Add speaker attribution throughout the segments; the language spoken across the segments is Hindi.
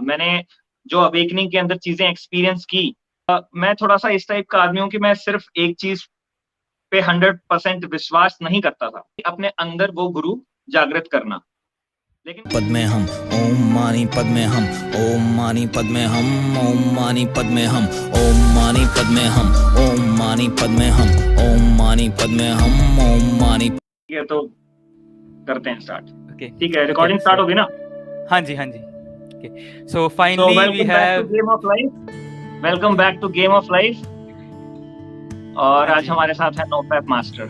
Speaker 1: मैंने जो अवेकनिंग के अंदर चीजें एक्सपीरियंस की, मैं थोड़ा सा इस टाइप का आदमी हूँ कि मैं सिर्फ एक चीज पे 100% विश्वास नहीं करता था, अपने अंदर वो गुरु जागृत करना। लेकिन
Speaker 2: पद में हम ओम मानी पद में हम ओम मानी पद में हम ओम मानी पद में हम ओम मानी पद में हम ओम मानी पद में हम ओम मानी पद में हम ओम मानी।
Speaker 1: ये तो करते हैं स्टार्ट।
Speaker 3: Okay.
Speaker 1: ठीक है, रिकॉर्डिंग स्टार्ट होगी ना?
Speaker 3: हाँ जी हाँ जी। Okay. So finally we have
Speaker 1: game of life. Welcome back to game of life. और
Speaker 3: हाँ
Speaker 1: आज
Speaker 3: जी।
Speaker 1: हमारे साथ है नोफैप मास्टर।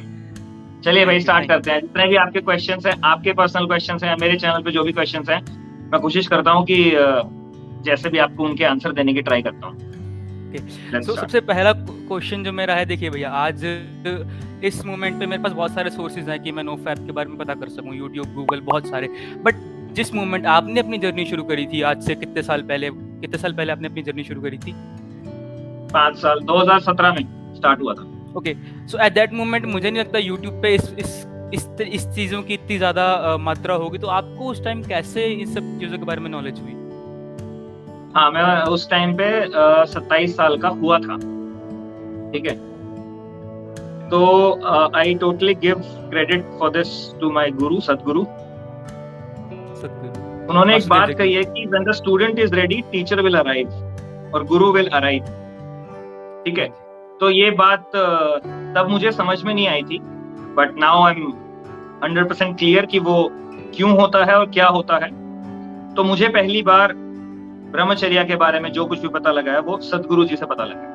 Speaker 1: चलिए भाई स्टार्ट करते हैं। जितने भी आपके क्वेश्चंस हैं, आपके पर्सनल क्वेश्चंस हैं, मेरे चैनल पे जो भी क्वेश्चंस हैं, मैं कोशिश करता हूँ कि जैसे भी आपको उनके आंसर देने की ट्राई करता हूँ।
Speaker 3: तो सबसे पहला क्वेश्चन जो मेरा है, देखिए भैया, आज इस मोमेंट पे मेरे पास बहुत सारे सोर्सेज हैं कि मैं नोफैप के बारे में पता कर सकूं, यूट्यूब, गूगल, बहुत सारे। बट जिस मोमेंट आपने अपनी जर्नी शुरू करी थी, आज से कितने साल पहले आपने अपनी जर्नी शुरू करी थी?
Speaker 1: 5 साल, 2017 में स्टार्ट हुआ था।
Speaker 3: Okay, so at that moment मुझे नहीं लगता यूट्यूब पे इस चीज़ों की इतनी ज़्यादा मात्रा होगी। तो आपको उस टाइम कैसे इन सब चीज़ों के बारे में नॉलेज हुई?
Speaker 1: हाँ, मैं उस टाइम पे 27 साल का हुआ था। ठीक है, तो I totally give credit for this to my guru, Sadhguru. उन्होंने एक बात कही है कि when the student is ready, teacher will arrive और गुरु विल अराइव। ठीक है, तो ये बात तब मुझे समझ में नहीं आई थी, but now I am 100% clear कि वो क्यों होता है और क्या होता है। तो मुझे पहली बार ब्रह्मचर्या के बारे में जो कुछ भी पता लगा है वो सदगुरु जी से पता लगा।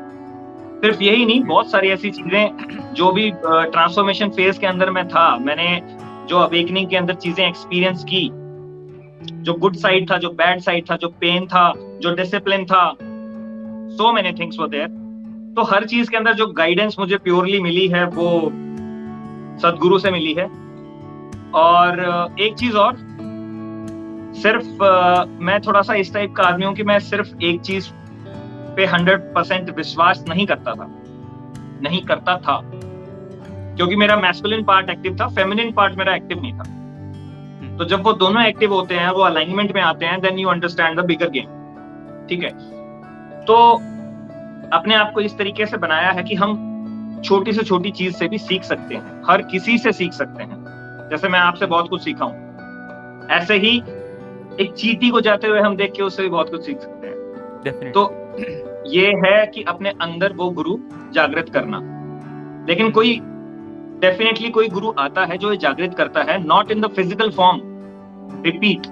Speaker 1: सिर्फ यही नहीं, बहुत सारी ऐसी चीजें जो भी ट्रांसफॉर्मेशन फेज के अंदर मैं था, मैंने जो अवेकनिंग के अंदर चीजें एक्सपीरियंस की, जो गुड साइड था, जो बैड साइड था, जो पेन था, जो डिसिप्लिन था, so many things were there. तो हर चीज के अंदर जो गाइडेंस मुझे प्योरली मिली है वो सदगुरु से मिली है। और एक चीज और, सिर्फ मैं थोड़ा सा इस टाइप का आदमी हूँ कि मैं सिर्फ एक चीज पे 100% विश्वास नहीं करता था, क्योंकि मेरा मैस्कुलिन पार्ट एक्टिव था, फेमिनिन पार्ट मेरा एक्टिव नहीं था। तो जब वो दोनों एक्टिव होते हैं, वो अलाइनमेंट में आते हैं, then you understand the bigger game. ठीक है, तो अपने आप को इस तरीके से बनाया है कि हम छोटी से छोटी चीज से भी सीख सकते हैं, हर किसी से सीख सकते हैं। जैसे मैं आपसे बहुत कुछ सीखा हूं, ऐसे ही एक चींटी को जाते हुए हम देख के उससे भी बहुत कुछ सीख सकते हैं। तो ये है कि अपने अंदर वो गुरु जागृत करना। लेकिन कोई डेफिनेटली कोई गुरु आता है जो ये जागृत करता है, not in the physical form, repeat,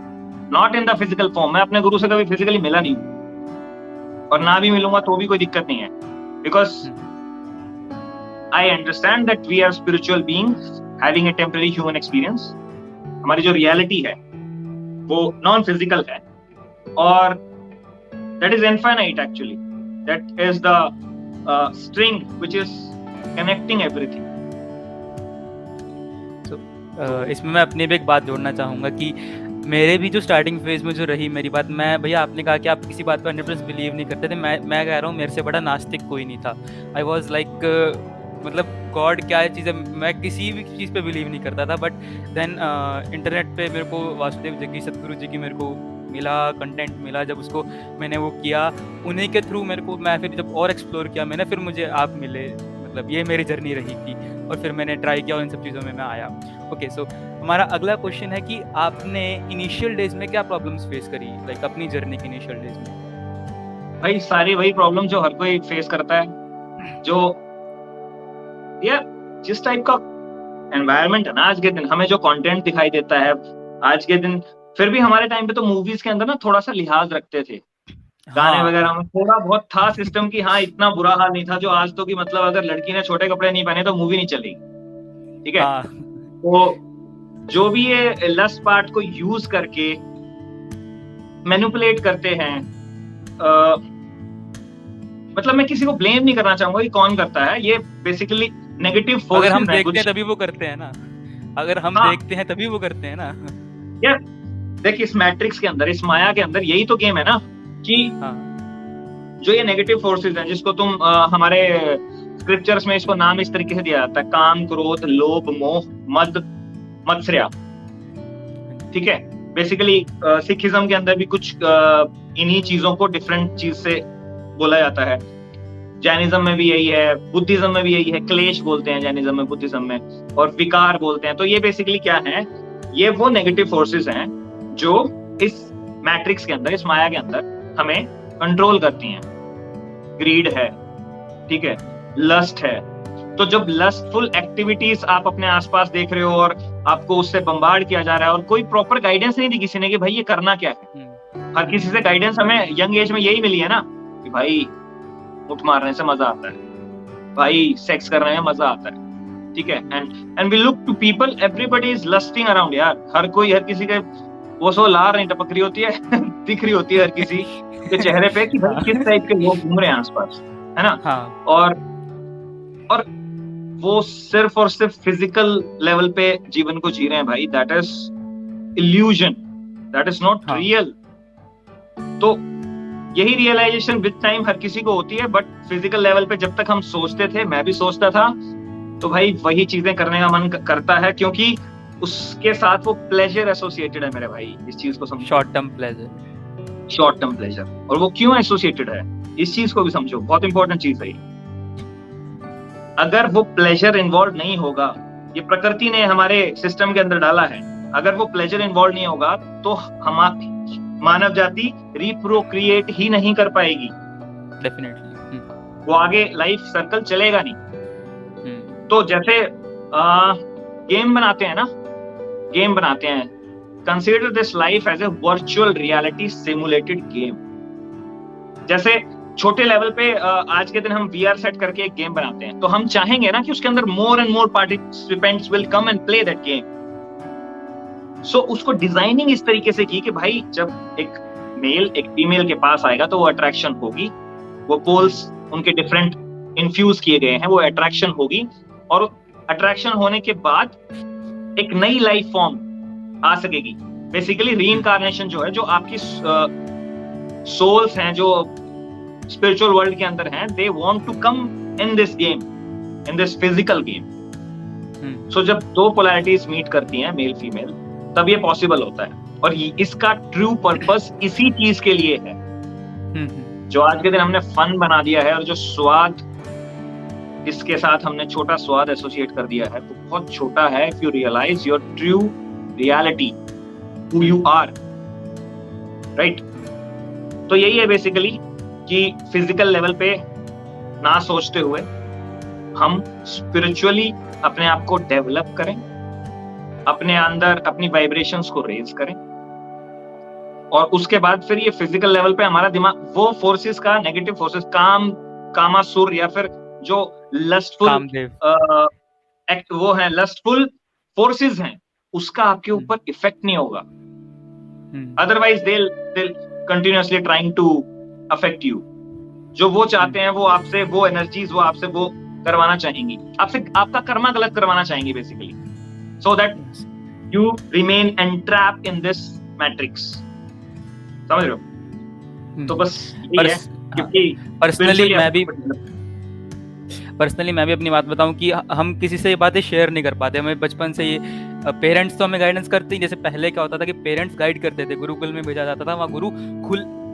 Speaker 1: not in the physical form. मैं अपने गुरु से कभी फिजिकली मिला नहीं हूं और ना भी मिलूंगा तो भी कोई दिक्कत नहीं है, because I understand that we are spiritual beings having a temporary human experience. हमारी जो रियलिटी है वो नॉन फिजिकल है और that is infinite actually, that is the string which is connecting everything.
Speaker 3: इसमें मैं अपनी भी एक बात जोड़ना चाहूँगा कि मेरे भी जो स्टार्टिंग फेज में जो रही मेरी बात, मैं भैया, आपने कहा कि आप किसी बात पर 100% बिलीव नहीं करते थे। मैं कह रहा हूँ, मेरे से बड़ा नास्तिक कोई नहीं था। आई वॉज लाइक मतलब गॉड क्या है चीज़ है, मैं किसी भी चीज़ पे बिलीव नहीं करता था। बट देन इंटरनेट पे मेरे को वासुदेव जग्गी सतगुरु जी की मेरे को मिला, कंटेंट मिला। जब उसको मैंने वो किया, उन्हीं के थ्रू मेरे को, मैं फिर जब और एक्सप्लोर किया मैंने, फिर मुझे आप मिले। मतलब ये मेरी जर्नी रही थी और फिर मैंने ट्राई किया और इन सब चीज़ों में मैं आया। ओके, सो हमारा अगला क्वेश्चन है कि आपने इनिशियल डेज में क्या प्रॉब्लम्स फेस करी, लाइक अपनी जर्नी के इनिशियल डेज में?
Speaker 1: भाई सारी वही प्रॉब्लम जो हर कोई फेस करता है। जो यार जिस टाइप का एनवायरनमेंट है ना आज के दिन, हमें जो कंटेंट दिखाई देता है आज के दिन, फिर भी हमारे टाइम पे तो मूवीज के अंदर ना थोड़ा सा लिहाज रखते थे। गाने वगैरह में थोड़ा बहुत था सिस्टम की, हाँ इतना बुरा हाल नहीं था जो आज तो, कि मतलब अगर लड़की ने छोटे कपड़े नहीं पहने तो मूवी नहीं चलेगी। ठीक है, तो जो भी ये लस्ट पार्ट को यूज करके मैनिपुलेट करते हैं, मतलब मैं किसी को ब्लेम नहीं करना चाहूंगा कि कौन करता है, ये बेसिकली नेगेटिव फोर्स।
Speaker 3: अगर हम देखते हैं तभी वो करते हैं ना, अगर हम देखते हैं तभी वो करते हैं ना।
Speaker 1: यार देखिए, इस मैट्रिक्स के अंदर, इस माया के अंदर यही तो गेम है ना कि जो ये नेगेटिव फोर्सेस हैं, जिसको तुम हमारे स्क्रिप्चर्स में इसको नाम इस तरीके से दिया जाता है, काम, क्रोध, लोभ, मोह, मद, मत्सर्या। ठीक है, बेसिकली सिखिज्म के अंदर भी कुछ इन्हीं चीजों को डिफरेंट चीज से बोला जाता है। जैनिज्म में भी यही है, बुद्धिज्म में भी यही है, क्लेश बोलते हैं जैनिज्म में, बुद्धिज्म में, और विकार बोलते हैं। तो ये बेसिकली क्या है, ये वो नेगेटिव फोर्सेस हैं जो इस मैट्रिक्स के अंदर, इस माया के अंदर हमें कंट्रोल करती हैं। ग्रीड है, ठीक है, लस्ट है। तो जब लस्टफुल एक्टिविटीज आप अपने आसपास देख रहे हो और आपको उससे बम्बार्ड किया जा रहा है और कोई प्रॉपर गाइडेंस नहीं दी किसी ने कि भाई ये करना क्या है। हर किसी से गाइडेंस हमें यंग एज में यही मिली है ना कि भाई उठ मारने से मजा आता है, भाई सेक्स करने में मजा आता है, ठीक है। And we look to people, everybody is lusting around यार। हर किसी के वो सो लार नहीं टपक रही होती है दिख रही होती है हर किसी के चेहरे पे कि भाई किस टाइप के लोग घूम रहे हैं आसपास, है ना।
Speaker 3: हाँ।
Speaker 1: और वो सिर्फ और सिर्फ फिजिकल लेवल पे जीवन को जी रहे हैं भाई। That is illusion, that is not real. तो यही रियलाइजेशन विद टाइम हर किसी को होती है, बट फिजिकल लेवल पे जब तक हम सोचते थे, मैं भी सोचता था, तो भाई वही चीजें करने का मन करता है क्योंकि उसके साथ वो प्लेजर एसोसिएटेड है मेरे भाई। इस चीज को समझो,
Speaker 3: short term pleasure,
Speaker 1: short term pleasure. और वो क्यों एसोसिएटेड है, इस चीज को भी समझो, बहुत इंपॉर्टेंट चीज है। अगर वो प्लेजर इन्वॉल्व नहीं होगा, ये प्रकृति ने हमारे सिस्टम के अंदर डाला है, अगर वो प्लेजर इन्वॉल्व नहीं होगा तो हमारी मानव जाति रिप्रोक्रिएट ही नहीं कर पाएगी।
Speaker 3: डेफिनेटली
Speaker 1: वो आगे लाइफ सर्कल चलेगा नहीं। तो जैसे गेम बनाते हैं ना, गेम बनाते हैं, consider this life as a virtual reality simulated game. जैसे छोटे लेवल पे आज के दिन हम VR सेट करके एक गेम बनाते हैं, तो हम चाहेंगे ना कि उसके अंदर more and more participants will come and play that game. So उसको डिजाइनिंग इस तरीके से की कि भाई जब एक मेल एक फीमेल के पास आएगा तो वो अट्रैक्शन होगी, वो पोल्स उनके डिफरेंट इन्फ्यूज किए गए हैं, वो अट्रैक्शन होगी, और अट्रैक्शन होने के बाद एक नई लाइफ फॉर्म आ सकेगी। बेसिकली रीइंकार्नेशन जो है, जो आपकी सोल्स हैं जो स्पिरिचुअल वर्ल्ड के अंदर हैं, they want to come in this game, in this physical game. So जब दो पोलैरिटीज मीट करती हैं, मेल फीमेल, तब ये पॉसिबल होता है। और इसका ट्रू पर्पस इसी चीज के लिए है जो आज के दिन हमने फन बना दिया है, और जो स्वाद इसके साथ हमने छोटा स्वाद एसोसिएट कर दिया है, तो बहुत छोटा है। If you realise your true reality, who you are, right. तो यही है बेसिकली कि फिजिकल लेवल पे ना सोचते हुए हम स्पिरिचुअली अपने आप को डेवलप करें, अपने अंदर अपनी वाइब्रेशंस को रेज करें, और उसके बाद फिर ये फिजिकल लेवल पे हमारा दिमाग वो फोर्सेस का, नेगेटिव फोर्सेस, कामासुर या फिर जो लस्टफुल वो है, लस्टफुल फोर्सेस हैं, उसका आपके ऊपर इफेक्ट नहीं होगा। Otherwise they'll continuously trying to affect you। जो वो चाहते हैं, वो आपसे वो एनर्जीज, वो आपसे वो करवाना चाहेंगी, आपसे आपका कर्मा गलत करवाना चाहेंगी basically, so that you remain entrapped in this matrix। समझ रहे हो? तो बस यही है। क्योंकि
Speaker 3: पर्सनली मैं भी अपनी बात बताऊं कि हम किसी से ये बातें शेयर नहीं कर पाते। हमें बचपन से ये पेरेंट्स तो हमें गाइडेंस करते ही, जैसे पहले क्या होता था कि पेरेंट्स गाइड करते थे, गुरुकुल में भेजा जाता था, वहाँ गुरु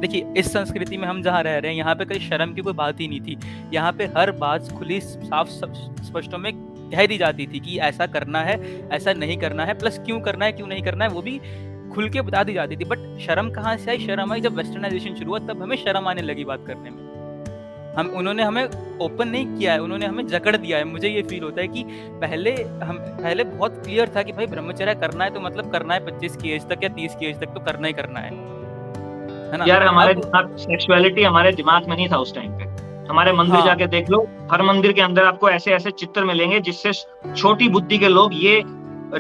Speaker 3: देखिए इस संस्कृति में हम जहाँ रह रहे हैं, यहाँ पे कहीं शर्म की कोई बात ही नहीं थी। यहाँ पे हर बात खुली साफ स्पष्टों में कह दी जाती थी कि ऐसा करना है, ऐसा नहीं करना है, प्लस क्यों करना है, क्यों नहीं करना है, वो भी खुल के बता दी जाती थी। बट शर्म कहाँ से आई? शर्म आई जब वेस्टर्नाइजेशन शुरू हुआ, तब हमें शर्म आने लगी बात करने में। उन्होंने हमें ओपन नहीं किया है, उन्होंने हमें जकड़ दिया है। मुझे ये फील होता है कि पहले बहुत क्लियर था कि भाई ब्रह्मचर्य करना है तो मतलब करना है 25 की एज तक या 30 की एज तक तो करना ही करना है ना। यार
Speaker 1: हमारे दिमाग, सेक्सुअलिटी हमारे दिमाग में नहीं था उस टाइम पे। हमारे मंदिर जाके देख लो, हर मंदिर के अंदर आपको ऐसे ऐसे चित्र मिलेंगे जिससे छोटी बुद्धि के लोग ये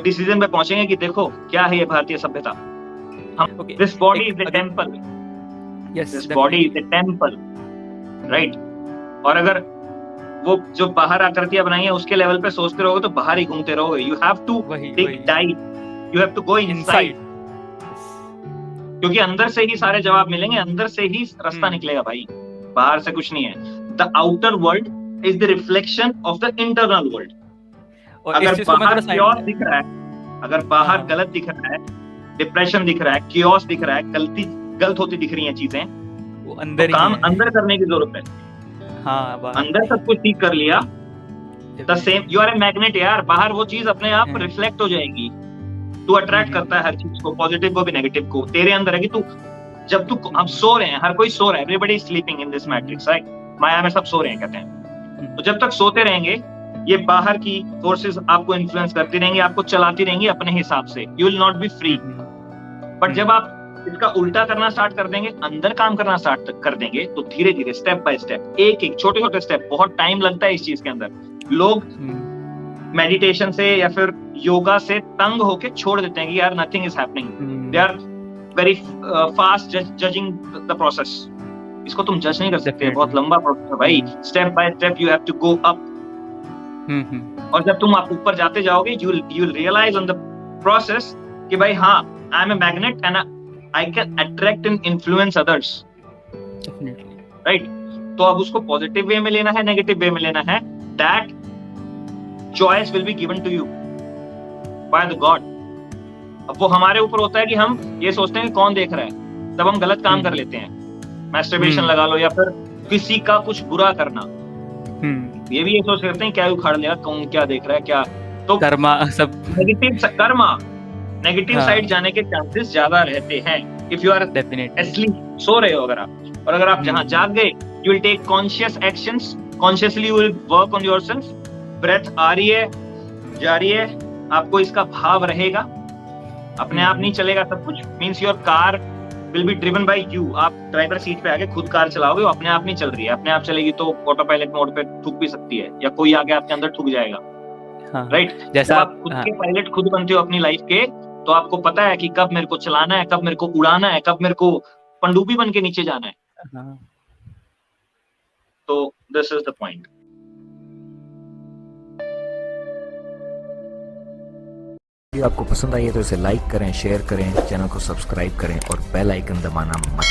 Speaker 1: डिसीजन पे पहुंचेंगे कि देखो क्या है ये भारतीय सभ्यता। This body is the temple, this body is the temple, right. और अगर वो जो बाहर आकृतियां बनाई है उसके लेवल पे सोचते रहोगे तो बाहर ही घूमते रहोगे। You have to take diet, you have to go inside, क्योंकि अंदर से ही सारे जवाब मिलेंगे, अंदर से ही रास्ता निकलेगा भाई, बाहर से कुछ नहीं है। The outer world is the reflection of the internal world. अगर बाहर क्योस दिख रहा है, अगर बाहर गलत दिख रहा है, डिप्रेशन दिख रहा है, क्योस दिख रहा है, गलत होती दिख रही हैं चीजें,
Speaker 3: वो अंदर ही
Speaker 1: काम
Speaker 3: है।
Speaker 1: अंदर करने की जरूरत है।
Speaker 3: हाँ, बाहर
Speaker 1: अंदर सब कुछ ठीक कर लिया, the same you are a magnet यार, बाहर वो चीज अपने आप रिफ्लेक्ट हो जाएगी। तू अट्रैक्ट करता है हर चीज को, पॉजिटिव को भी नेगेटिव को, तेरे अंदर है कि तू जब तू हम सो रहे हैं, हर कोई सो रहा है, everybody is sleeping in this matrix, right? माया में सब सो रहे हैं कहते हैं। तो जब तक सोते रहेंगे ये बाहर की फोर्सेस आपको इन्फ्लुएंस करती रहेंगी, आपको चलाती रहेंगी अपने हिसाब से, you will not be free. But जब आप इसका उल्टा करना स्टार्ट कर देंगे, अंदर काम करना स्टार्ट कर देंगे, तो धीरे धीरे स्टेप बाय स्टेप, एक एक छोटे छोटे स्टेप, बहुत टाइम लगता है इस चीज के अंदर। लोग मेडिटेशन से या फिर योगा से तंग होके छोड़ देते हैं कि यार nothing is happening, they are very fast judging the process. इसको तुम जज नहीं कर सकते, बहुत लंबा प्रोसेस है भाई। Step by step you have to go up. और जब तुम आप ऊपर जाते जाओगे, you will realise on the process कि भाई हाँ, I am a magnet and I can attract and influence others, right? तो अब उसको पॉजिटिव वे में लेना है, नेगेटिव वे में लेना है, that choice will be given to you by the god. अब वो हमारे ऊपर होता है कि हम ये सोचते हैं कि कौन देख रहा है, तब हम गलत काम कर लेते हैं। मैस्टरबेशन लगा लो, या फिर किसी का कुछ बुरा करना, ये भी ये सोच करते हैं क्या उखाड़ लिया, कौन क्या देख रहा है क्या। तो
Speaker 3: कर्मा सब
Speaker 1: नेगेटिव साइड जाने के चांसेस ज्यादा रहते हैं इफ यू आर एस्लीप, सो रहे हो अगर आप। और अगर आप जहां जाग गए, you will take conscious actions, consciously you will work on yourself. Breath आ रही है, जा रही है, आपको इसका भाव रहेगा, अपने आप नहीं चलेगा सब कुछ। Means your car will be driven by you. आप ड्राइवर सीट पे आके खुद कार चलाओगे, वो अपने आप नहीं चल रही है। अपने आप चलेगी तो ऑटो पायलट मोड पे ठुक भी सकती है, या कोई आगे आपके अंदर ठुक जाएगा, राइट?
Speaker 3: जैसा
Speaker 1: आप खुद के पायलट खुद बनते हो अपनी लाइफ के, तो आपको पता है कि कब मेरे को चलाना है, कब मेरे को उड़ाना है, कब मेरे को पनडुब्बी बन के नीचे जाना है। तो this is the point.
Speaker 4: Video आपको पसंद आई है तो इसे लाइक करें, शेयर करें, चैनल को सब्सक्राइब करें और बेल आइकन दबाना मत